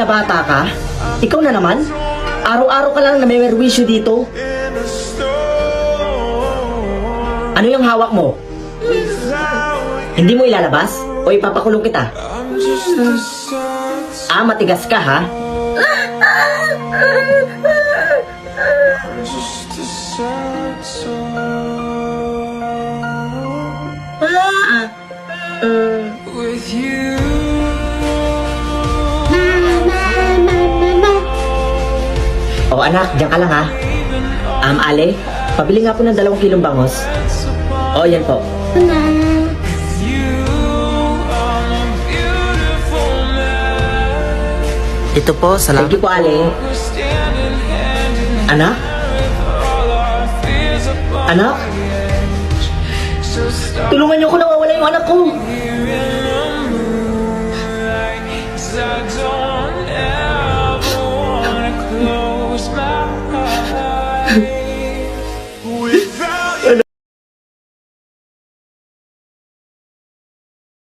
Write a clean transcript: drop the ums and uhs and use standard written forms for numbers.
na bata ka? Ikaw na naman? Araw-araw ka lang na may merwisyo dito. Ano yung hawak mo? Hindi mo ilalabas? O ipapakulong kita? Matigas ka ha? With you. O anak, diyan ka lang ha. Ale, pabili nga po ng 2 kilong bangos. O, yan po. Ito po, Thank you po, Ale. Anak? Anak? Tulungan niyo ko, nawawala yung anak ko. I don't ever wanna close my eyes.